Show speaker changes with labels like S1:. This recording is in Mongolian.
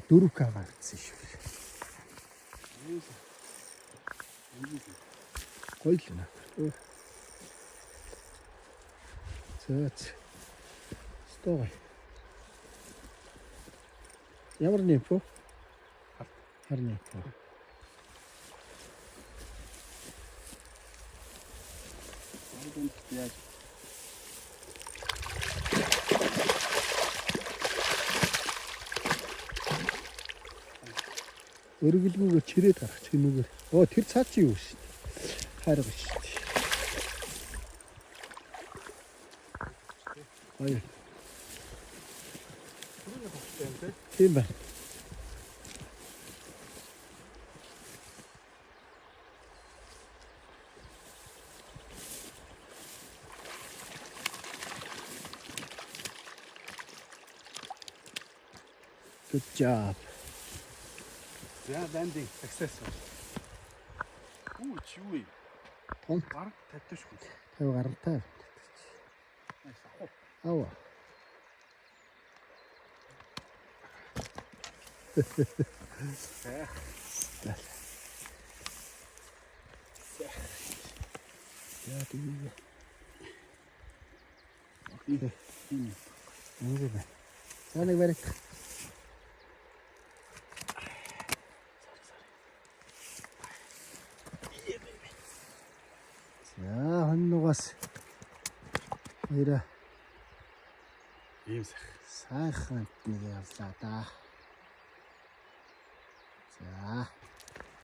S1: 4 к гарцсан шүү. Гоё л нэ. Зөөц. Стой. Ямар нэмпо? Хар нэмпо.
S2: Яаж
S1: Өргөлгөөгөө чирээд гарах чимээгээр. Тэр цаа чи юу шүү дээ. Харга шүү дээ. Ой. Тийм байна. Good job.
S2: Yeah, landing successful. Чүй.
S1: Том
S2: Гараг тавьчих шүү.
S1: 50 гарантай. Ава. Яа тийм. Окей. Нэг байна. Нэг барих. За хоннугаас хоёроо
S2: Ийм
S1: сайхан нэг явлаа да. За